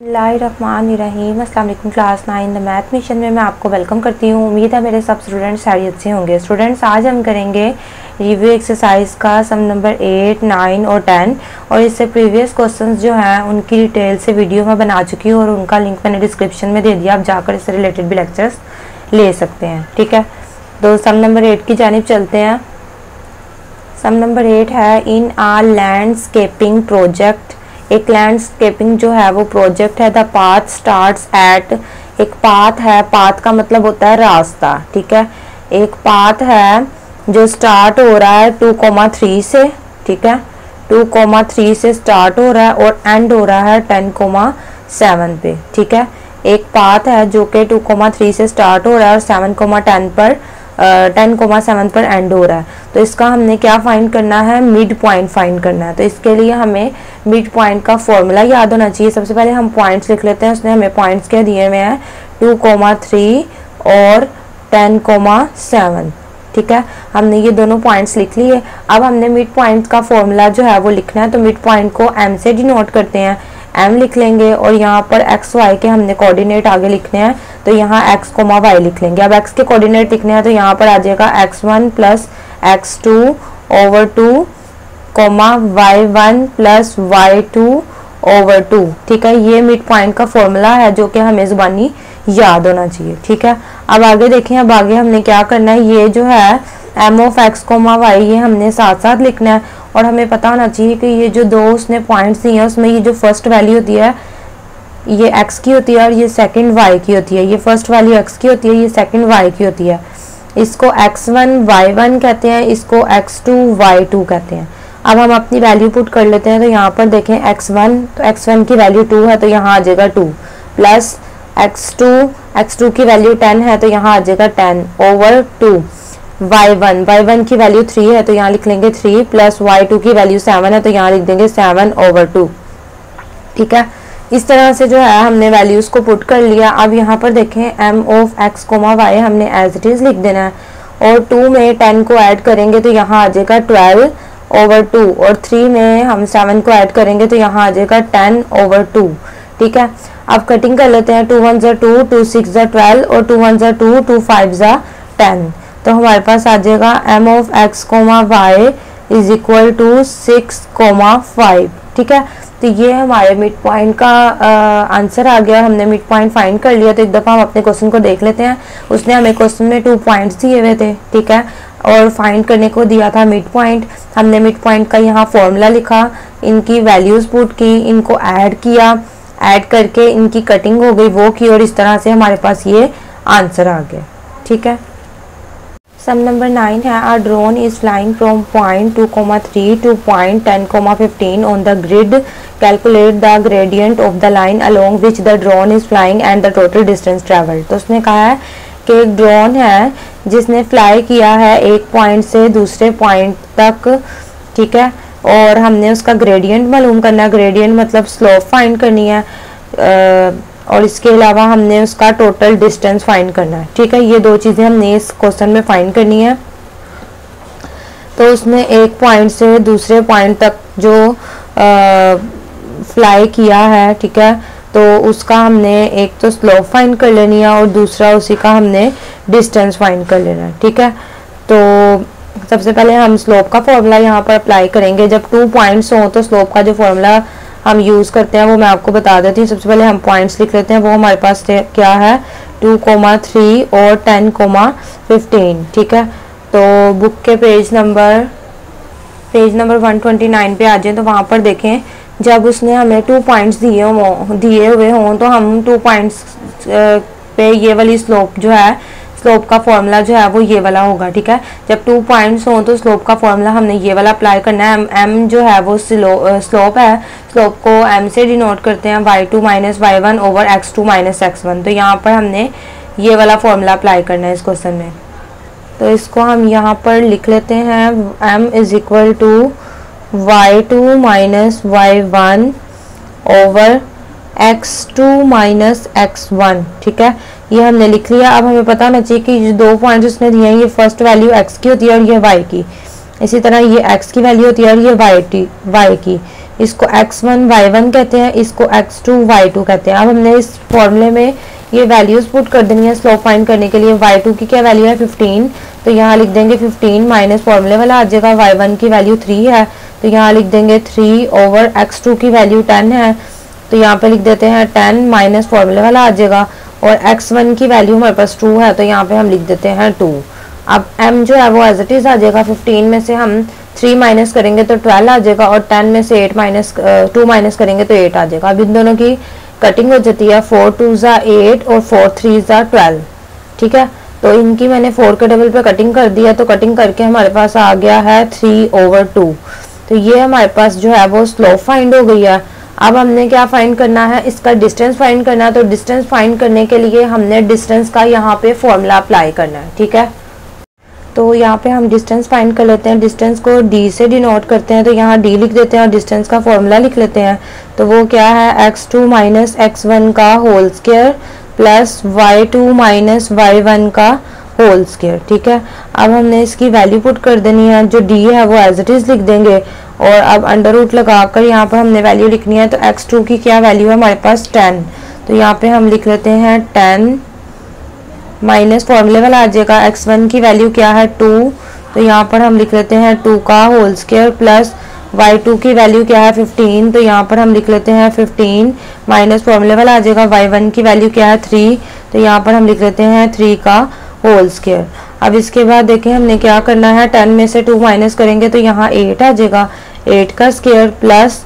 बिस्मिल्लाहिर्रहमानिर्रहीम। अस्सलाम वालेकुम। क्लास 9 द मैथ मिशन में मैं आपको वेलकम करती हूँ। उम्मीद है मेरे सब स्टूडेंट्स सारी अच्छे होंगे। स्टूडेंट्स, आज हम करेंगे रिव्यू एक्सरसाइज का सम नंबर 8, 9 और 10। और इससे प्रीवियस क्वेश्चंस जो हैं उनकी डिटेल से वीडियो मैं बना चुकी हूँ और उनका लिंक मैंने डिस्क्रिप्शन में दे दिया। आप जाकर इससे रिलेटेड भी लेक्चर्स ले सकते हैं। ठीक है, तो सम नंबर 8 की जानिब चलते हैं। सम नंबर 8 है इन आ लैंडस्केपिंग प्रोजेक्ट। एक लैंडस्केपिंग जो है वो प्रोजेक्ट है। द पाथ स्टार्ट्स एट, एक पाथ है, पाथ का मतलब होता है रास्ता। ठीक है, एक पाथ है जो स्टार्ट हो रहा है 2,3 से। ठीक है, 2,3 से स्टार्ट हो रहा है और एंड हो रहा है 10,7 पे। ठीक है, एक पाथ है जो कि 2,3 से स्टार्ट हो रहा है और 7,10 पर 10,7 पर एंड हो रहा है। तो इसका हमने क्या फाइंड करना है, मिड पॉइंट फाइंड करना है। तो इसके लिए हमें मिड पॉइंट का फॉर्मूला याद होना चाहिए। सबसे पहले हम पॉइंट्स लिख लेते हैं। उसने हमें पॉइंट्स क्या दिए हुए हैं, 2,3 और 10,7। ठीक है, हमने ये दोनों पॉइंट्स लिख लिए। अब हमने मिड पॉइंट का फॉर्मूला जो है वो लिखना है। तो मिड पॉइंट को एम से डिनोट करते हैं, एम लिख लेंगे और यहाँ पर एक्स वाई के हमने कोऑर्डिनेट आगे लिखने हैं। तो यहाँ एक्स कोमा वाई लिख लेंगे। अब एक्स के कोऑर्डिनेट लिखने हैं तो यहाँ पर आ जाएगा x1 plus x2 over 2 comma y1 plus y2 over 2। ठीक है, ये मिड पॉइंट का फॉर्मूला है जो कि हमें जुबानी याद होना चाहिए। ठीक है, अब आगे देखें। अब आगे हमने क्या करना है, ये जो है M of X comma Y ये हमने साथ साथ लिखना है। और हमें पता होना चाहिए कि ये जो दो उसने पॉइंट्स दिए हैं उसमें ये जो फर्स्ट वैल्यू होती है ये x की होती है और ये सेकंड y की होती है। ये फर्स्ट वैल्यू x की होती है, ये सेकंड y की होती है। इसको x1 y1 कहते हैं, इसको x2 y2 कहते हैं। अब हम अपनी वैल्यू पुट कर लेते हैं। तो यहाँ पर देखें x1, तो x1 की वैल्यू 2 है तो यहाँ आ जाएगा 2 प्लस x2 की वैल्यू 10 है तो यहाँ आ जाएगा 10 ओवर 2 y1 की वैल्यू 3 है तो यहाँ लिख लेंगे 3 प्लस y2 की वैल्यू 7 है तो यहाँ लिख देंगे 7 ओवर 2। ठीक है, इस तरह से जो है हमने वैल्यूज को पुट कर लिया। अब यहाँ पर देखें m of x comma y हमने एज इट इज लिख देना है और 2 में 10 को ऐड करेंगे तो यहाँ आ जाएगा 12 ओवर 2 और 3 में हम 7 को ऐड करेंगे तो यहाँ आ जाएगा 10 ओवर 2। ठीक है, अब कटिंग कर लेते हैं। 2 1 2, 2 6 12 और 2 1 2, 2 5 10। तो हमारे पास आ जाएगा m of x comma y is equal to 6,5। ठीक है, तो ये हमारे मिड पॉइंट का आंसर आ गया। हमने मिड पॉइंट फाइंड कर लिया। तो एक दफ़ा हम अपने क्वेश्चन को देख लेते हैं। उसने हमें क्वेश्चन में 2 पॉइंट्स दिए हुए थे। ठीक है, और फाइंड करने को दिया था मिड पॉइंट। हमने मिड पॉइंट का यहाँ फॉर्मूला लिखा, इनकी वैल्यूज पुट की, इनको ऐड किया, ऐड करके इनकी कटिंग हो गई वो की और इस तरह से हमारे पास ये आंसर आ गया। ठीक है, सम नंबर 9 है a drone is flying from point 2,3 to point 10,15 on the grid. Calculate the gradient of the line along which the drone is flying and the total distance travelled. तो उसने कहा है कि एक ड्रोन है जिसने फ्लाई किया है एक पॉइंट से दूसरे पॉइंट तक। ठीक है, और हमने उसका ग्रेडियंट मालूम करना है। ग्रेडियंट मतलब स्लोप फाइंड करनी है और इसके अलावा हमने उसका टोटल डिस्टेंस फाइंड करना है। ठीक है, ये दो चीज़ें हमने इस क्वेश्चन में फाइंड करनी है। तो उसने एक पॉइंट से दूसरे पॉइंट तक जो फ्लाई किया है, ठीक है, तो उसका हमने एक तो स्लोप फाइंड कर लेनी है और दूसरा उसी का हमने डिस्टेंस फाइंड कर लेना है। ठीक है, तो सबसे पहले हम स्लोप का फॉर्मूला यहाँ पर अप्लाई करेंगे। जब 2 पॉइंट्स हों तो स्लोप का जो फॉर्मूला हम यूज़ करते हैं वो मैं आपको बता देती हूँ। सबसे पहले हम पॉइंट्स लिख लेते हैं। वो हमारे पास क्या है, 2,3 और 10,15। ठीक है, तो बुक के पेज नंबर 129 पे आ जाए तो वहाँ पर देखें। जब उसने हमें 2 पॉइंट्स दिए हुए हों तो हम 2 पॉइंट्स पे ये वाली स्लोप जो है, स्लोप का फॉर्मूला जो है वो ये वाला होगा। ठीक है, जब 2 पॉइंट्स हों तो स्लोप का फॉर्मूला हमने ये वाला अप्लाई करना है। m जो है वो स्लोप है, स्लोप को m से डिनोट करते हैं, y2 minus y1 over x2 minus x1। तो यहाँ पर हमने ये वाला फॉर्मूला अप्लाई करना है इस क्वेश्चन में। तो इसको हम यहाँ पर लिख लेते हैं, m is equal to y2 minus y1 over x2 minus x1। ठीक है, ये हमने लिख लिया। अब हमें पता होना चाहिए कि जो 2 पॉइंट्स उसने दिए हैं ये फर्स्ट वैल्यू x की होती है और ये y की। इसी तरह ये x की वैल्यू होती है और ये y की। इसको x1 y1 कहते हैं, इसको x2 y2 कहते हैं। अब हमने इस फॉर्मूले में ये वैल्यूज पुट कर देनी है स्लोप फाइंड करने के लिए। y2 की क्या वैल्यू है 15, तो यहाँ लिख देंगे 15 माइनस फॉर्मूले वाला आ जाएगा। y1 की वैल्यू 3 है, तो यहाँ लिख देंगे 3 ओवर x2 की वैल्यू 10 है, तो यहाँ पे लिख देते हैं 10 माइनस फॉर्मूले वाला आ जाएगा। और x1 की वैल्यू हमारे पास 2 है, तो यहाँ पे हम लिख देते हैं 2। अब m जो है वो एज इट इज आ जाएगा। 15 में से हम 3 माइनस करेंगे तो 12 आ जाएगा, और 10 में से 2 माइनस करेंगे तो 8 आ जाएगा। अब इन दोनों की कटिंग हो जाती है, 4 2 ज़ा 8 और 4 3 ज़ा 12, ठीक है। तो इनकी मैंने 4 के डबल पे कटिंग कर दिया, तो कटिंग करके हमारे पास आ गया है 3/2। तो ये हमारे पास जो है वो स्लोप फाइंड हो गई है। अब हमने क्या फाइंड करना है, इसका डिस्टेंस फाइंड करना है। तो डिस्टेंस फाइंड करने के लिए हमने डिस्टेंस का यहाँ पे फॉर्मूला अप्लाई करना है, ठीक है। तो यहाँ पे हम डिस्टेंस फाइंड कर लेते हैं। डिस्टेंस को d से डिनोट करते हैं, तो यहाँ d लिख देते हैं और डिस्टेंस का फॉर्मूला लिख लेते हैं। तो वो क्या है, x2 माइनस x1 का whole square plus y2 minus y1 का होल स्क्वायर, ठीक है। अब हमने इसकी वैल्यू पुट कर देनी है, जो d है वो एज इट इज लिख देंगे। और अब अंडर रूट लगाकर यहाँ पर हमने वैल्यू लिखनी है। तो x2 की क्या वैल्यू है हमारे पास 10, तो यहाँ पे हम लिख लेते हैं 10 माइनस फॉर्मूले वाला आ जाएगा। x1 की वैल्यू क्या है 2, तो यहाँ पर हम लिख लेते हैं 2 का होल स्क्वायर प्लस y2 की वैल्यू क्या है 15, तो यहाँ पर हम लिख लेते हैं 15 माइनस फॉर्मूले वाला आ जाएगा। y1 की वैल्यू क्या है 3, तो यहाँ पर हम लिख लेते हैं 3 का होल स्क्वायर। अब इसके बाद देखें हमने क्या करना है, 10 में से 2 माइनस करेंगे तो यहाँ 8 आ जाएगा, 8 का स्क्वायर प्लस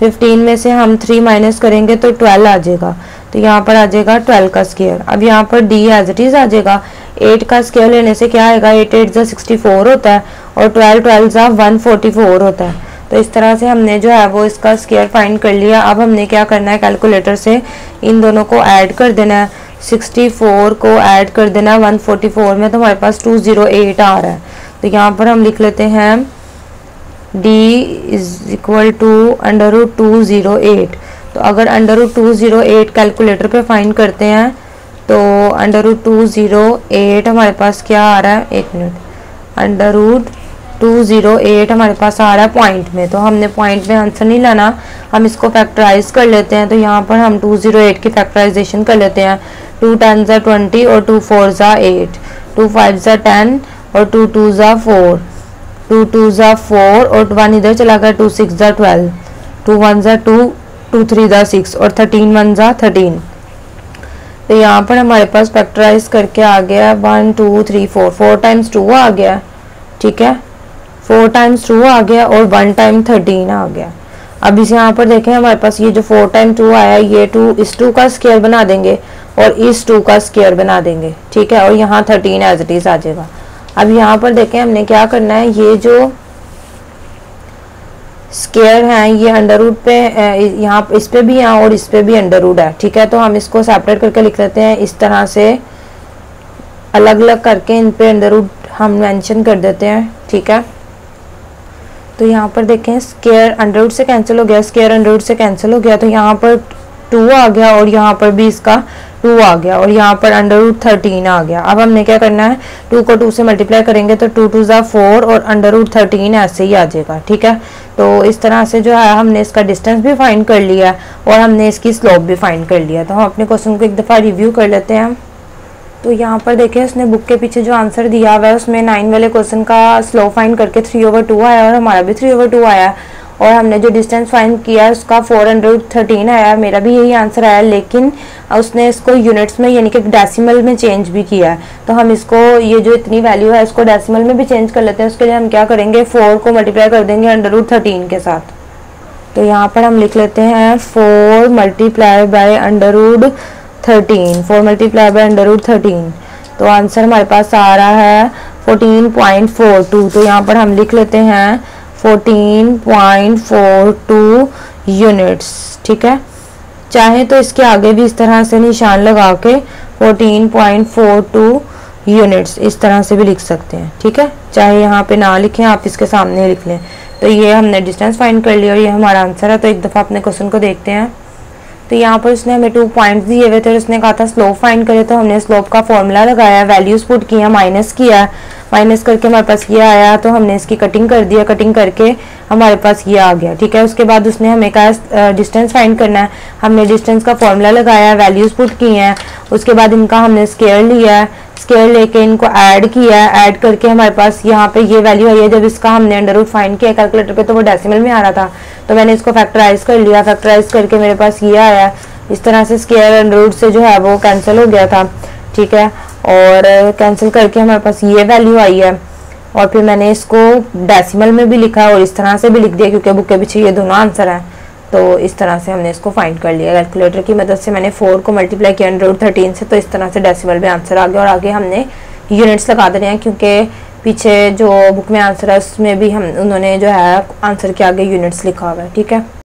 15 में से हम 3 माइनस करेंगे तो 12 आ जाएगा, तो यहाँ पर आ जाएगा 12 का स्क्वायर। अब यहाँ पर d एज इट इज आ जाएगा। 8 का स्क्वायर लेने से क्या आएगा, 8 8 जा 64 होता है और 12 12 जा 144 होता है। तो इस तरह से हमने जो है वो इसका स्क्वायर फाइंड कर लिया। अब हमने क्या करना है, कैलकुलेटर से इन दोनों को ऐड कर देना है। 64 को ऐड कर देना 144 में, तो हमारे पास 208 आ रहा है। तो यहाँ पर हम लिख लेते हैं d is equal to under root 208। तो अगर अंडर रूट 208 कैलकुलेटर पे फाइंड करते हैं तो अंडर रूट 208 हमारे पास क्या आ रहा है, एक मिनट, अंडर रूट 208 हमारे पास आ रहा है पॉइंट में। तो हमने पॉइंट में आंसर नहीं लाना, हम इसको फैक्टराइज कर लेते हैं। तो यहाँ पर हम 208 की फैक्टराइजेशन कर लेते हैं। 2 10 ज़ा 20 और 2 4 ज़ा 8, 2 5 ज़ा 10 और 2 2 ज़ा 4, 2 2 ज़ा 4 और 1 इधर चला गया, 2 6 ज़ा 12, 2 1 ज़ा 2, 2 3 ज़ा 6 और 13 1 ज़ा 13। तो यहाँ पर हमारे पास फैक्टराइज करके आ गया 1 2 3 4, 4 टाइम्स 2 आ गया, ठीक है, 4 टाइम्स 2 आ गया और 1 टाइम 13 आ गया। अब इस यहाँ पर देखें हमारे पास ये जो 4 टाइम 2 आया, ये 2 इस 2 का स्क्वायर बना देंगे और इस 2 का स्क्वायर बना देंगे, ठीक है, और यहाँ 13 एज इट इज आ जाएगा। अब यहाँ पर देखें हमने क्या करना है, ये जो स्क्वायर है ये अंडर रूट पे यहाँ इस पे भी है और इस पे भी अंडर रूट है, ठीक है। तो हम इसको सेपरेट करके लिख लेते हैं इस तरह से, अलग अलग करके इन पे अंडर रूट हम मेंशन कर देते हैं, ठीक है। तो यहाँ पर देखें स्क्वायर अंडर रूट से कैंसिल हो गया, स्क्वायर अंडर रूट से कैंसिल हो गया, तो यहाँ पर 2 आ गया और यहाँ पर भी इसका 2 आ गया और यहाँ पर अंडर रूट 13 आ गया। अब हमने क्या करना है, 2 को 2 से मल्टीप्लाई करेंगे तो 2 2 ज़ा 4 और अंडर रूट 13 ऐसे ही आ जाएगा, ठीक है। तो इस तरह से जो है हमने इसका डिस्टेंस भी फाइंड कर लिया और हमने इसकी स्लोप भी फाइंड कर लिया। तो हम अपने क्वेश्चन को एक दफ़ा रिव्यू कर लेते हैं। तो यहाँ पर देखिए उसने बुक के पीछे जो आंसर दिया हुआ है उसमें 9 वाले क्वेश्चन का स्लोप फाइंड करके 3/2 आया और हमारा भी 3/2 आया, और हमने जो डिस्टेंस फाइंड किया उसका 413 आया, मेरा भी यही आंसर आया, लेकिन उसने इसको यूनिट्स में यानी कि डेसिमल में चेंज भी किया है। तो हम इसको ये जो इतनी वैल्यू है इसको डेसिमल में भी चेंज कर लेते हैं। उसके लिए हम क्या करेंगे, 4 को मल्टीप्लाई कर देंगे अंडर रूट 13 के साथ। तो यहाँ पर हम लिख लेते हैं 4 multiply by under root 13, 4 multiply by under root 13। तो आंसर हमारे पास आ रहा है 14.42। तो यहाँ पर हम लिख लेते हैं 14.42 यूनिट्स, ठीक है। चाहे तो इसके आगे भी इस तरह से निशान लगा के 14.42 यूनिट्स इस तरह से भी लिख सकते हैं, ठीक है। चाहे यहाँ पे ना लिखें, आप इसके सामने लिख लें। तो ये हमने डिस्टेंस फाइंड कर लिया और ये हमारा आंसर है। तो एक दफ़ा अपने क्वेश्चन को देखते हैं। तो यहाँ पर उसने हमें 2 पॉइंट्स दिए हुए थे और उसने कहा था स्लोप फाइंड करे, तो हमने स्लोप का फॉर्मूला लगाया, वैल्यूज पुट किया, माइनस किया, माइनस करके हमारे पास ये आया, तो हमने इसकी कटिंग कर दिया, कटिंग करके हमारे पास ये आ गया। ठीक है, उसके बाद उसने हमें कहा डिस्टेंस फाइंड करना है, हमने डिस्टेंस का फॉर्मूला लगाया, वैल्यूज पुट किए हैं, उसके बाद इनका हमने स्केयर लिया है, स्केयर लेके इनको ऐड किया, ऐड करके हमारे पास यहाँ पे ये वैल्यू आई है। जब इसका हमने अंडर रूट फाइंड किया कैलकुलेटर पे तो वो डेसिमल में आ रहा था, तो मैंने इसको फैक्टराइज कर लिया, फैक्टराइज करके मेरे पास ये आया। इस तरह से स्केयर अंडर रूट से जो है वो कैंसिल हो गया था। ठीक है, और कैंसिल करके हमारे पास ये वैल्यू आई है, और फिर मैंने इसको डेसिमल में भी लिखा और इस तरह से भी लिख दिया क्योंकि बुक के पीछे ये दोनों आंसर हैं। तो इस तरह से हमने इसको फाइंड कर लिया कैलकुलेटर की मदद से। मैंने 4 को मल्टीप्लाई किया अंडर रूट 13 से, तो इस तरह से डेसिमल में आंसर आ गया। और आगे हमने यूनिट्स लगा देने हैं क्योंकि पीछे जो बुक में आंसर है उसमें भी हम उन्होंने जो है आंसर के आगे यूनिट्स लिखा हुआ है। ठीक है।